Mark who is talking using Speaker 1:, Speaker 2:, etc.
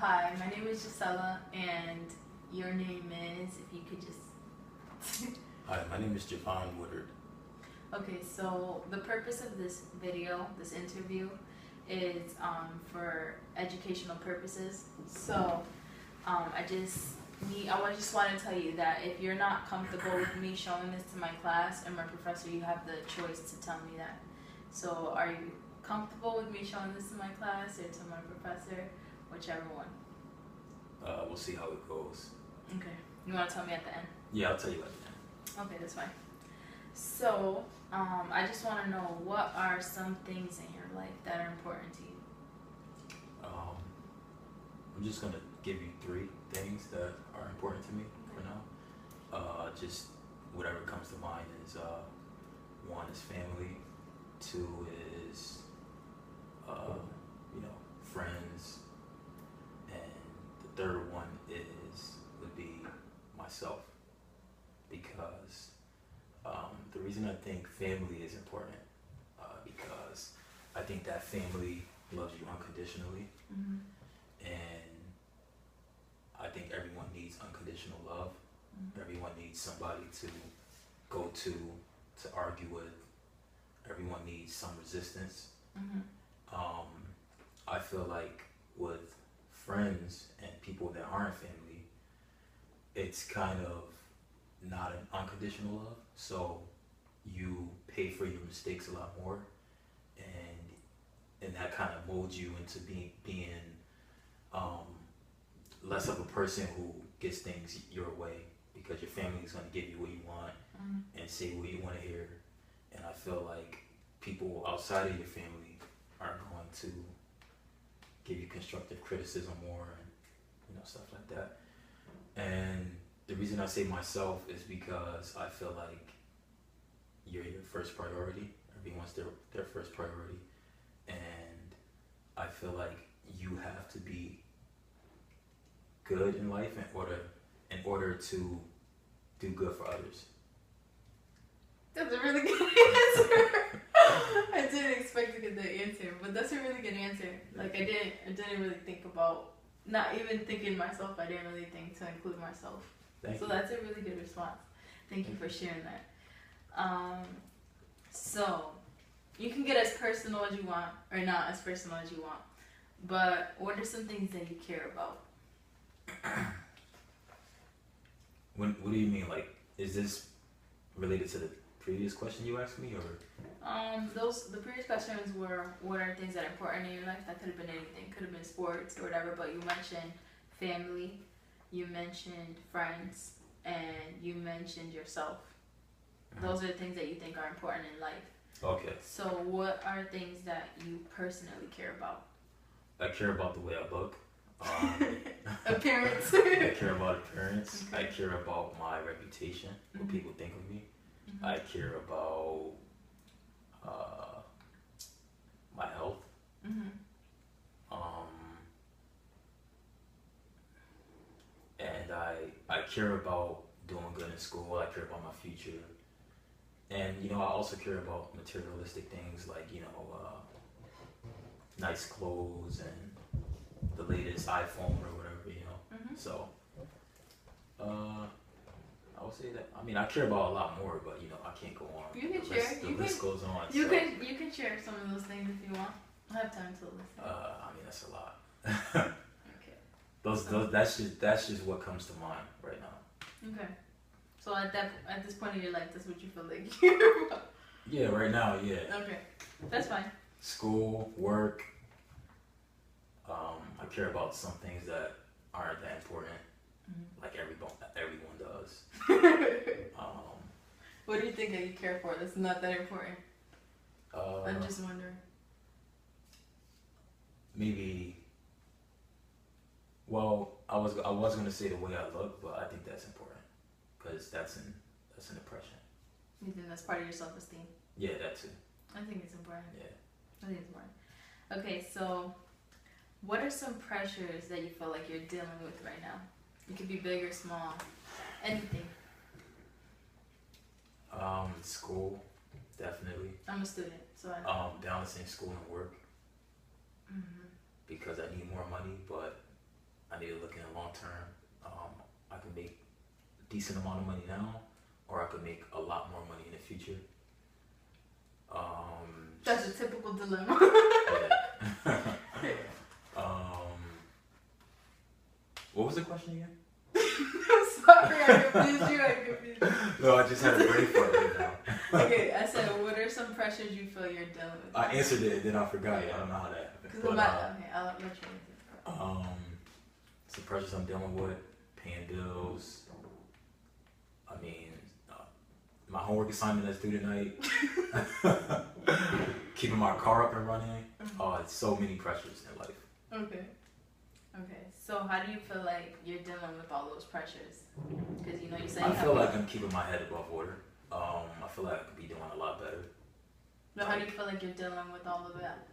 Speaker 1: Hi, my name is Gisela, and your name is, if you could just...
Speaker 2: Hi, my name is Javon Woodard.
Speaker 1: Okay, so the purpose of this video, this interview, is for educational purposes. So I just want to tell you that if you're not comfortable with me showing this to my class and my professor, you have the choice to tell me that. So are you comfortable with me showing this to my class or to my professor? Whichever one.
Speaker 2: We'll see how it goes.
Speaker 1: Okay. You want to tell me at the end?
Speaker 2: Yeah, I'll tell you at the end.
Speaker 1: Okay, that's fine. So, I just want to know, what are some things in your life that are important to you?
Speaker 2: I'm just going to give you 3 things that are important to me for now. Just whatever comes to mind is 1 is family, 2 is friends, and the 3rd one would be myself, because the reason I think family is important, because I think that family loves you unconditionally,
Speaker 1: Mm-hmm.
Speaker 2: and I think everyone needs unconditional love.
Speaker 1: Mm-hmm.
Speaker 2: Everyone needs somebody to go to argue with. Everyone needs some resistance.
Speaker 1: Mm-hmm.
Speaker 2: I feel like with friends and people that aren't family, it's kind of not an unconditional love. So you pay for your mistakes a lot more, and that kind of molds you into being less of a person who gets things your way, because your family is going to give you what you want and say what you want to hear. And I feel like people outside of your family are going to give you constructive criticism more, and stuff like that. And the reason I say myself is because I feel like you're your first priority. Everyone's their first priority. And I feel like you have to be good in life in order to do good for others.
Speaker 1: That's a really good answer. I didn't expect to get that answer, but that's a really good answer. Like, I didn't really think about, not even thinking myself, I didn't really think to include myself.
Speaker 2: Thank you.
Speaker 1: That's a really good response. Thank you for sharing that. So you can get as personal as you want, or not as personal as you want, but what are some things that you care about?
Speaker 2: What do you mean? Like, is this related to the previous question you asked me, or?
Speaker 1: The previous questions were, what are things that are important in your life? That could have been anything. Could have been sports or whatever, but you mentioned family, you mentioned friends, and you mentioned yourself. Those are the things that you think are important in life.
Speaker 2: Okay.
Speaker 1: So what are things that you personally care about?
Speaker 2: I care about the way I look.
Speaker 1: Appearance.
Speaker 2: I care about appearance.
Speaker 1: Okay.
Speaker 2: I care about my reputation, what people think of me.
Speaker 1: Mm-hmm.
Speaker 2: I care about my health.
Speaker 1: Mm-hmm.
Speaker 2: And I care about doing good in school. I care about my future. And, I also care about materialistic things like, nice clothes and the latest iPhone or whatever,
Speaker 1: Mm-hmm.
Speaker 2: So, I would say that. I mean, I care about a lot more, but, I can't go on.
Speaker 1: You can share.
Speaker 2: The list goes on.
Speaker 1: You can share some of those things if you want. I have time to listen.
Speaker 2: I mean, that's a lot.
Speaker 1: Okay.
Speaker 2: That's just what comes to mind right now.
Speaker 1: Okay. So at this point in your life, that's what you feel like you care about.
Speaker 2: Yeah, right now, yeah.
Speaker 1: Okay, that's fine.
Speaker 2: School, work. I care about some things that aren't that important, like everyone does.
Speaker 1: What do you think that you care for that's not that important? I'm just wondering.
Speaker 2: Maybe. Well, I was gonna say the way I look, but I think that's important, because that's an impression.
Speaker 1: You think that's part of your self-esteem?
Speaker 2: Yeah, that too.
Speaker 1: I think it's important.
Speaker 2: Yeah.
Speaker 1: I think it's important. Okay, so what are some pressures that you feel like you're dealing with right now? It could be big or small, anything.
Speaker 2: School, definitely.
Speaker 1: I'm a student, so
Speaker 2: Balancing school and work,
Speaker 1: Mm-hmm.
Speaker 2: because I need more money, but I need to look in the long term. I can make a decent amount of money now, or I could make a lot more money in the future.
Speaker 1: That's a typical dilemma.
Speaker 2: What was the question again?
Speaker 1: Sorry, I confused you.
Speaker 2: No, I just had a brain fart right now.
Speaker 1: Okay, I said, what are some pressures you feel you're dealing with?
Speaker 2: I answered it, and then I forgot it. I don't know how that happened.
Speaker 1: Okay, I'll let you answer.
Speaker 2: Some pressures I'm dealing with, paying bills. I mean, my homework assignment that's due tonight. Keeping my car up and running. Oh, it's so many pressures in life.
Speaker 1: Okay. So how do you feel like you're dealing with all those pressures? Because you say
Speaker 2: I feel like I'm keeping my head above water. I feel like I could be doing a lot better.
Speaker 1: But how do you feel like you're dealing with all of that?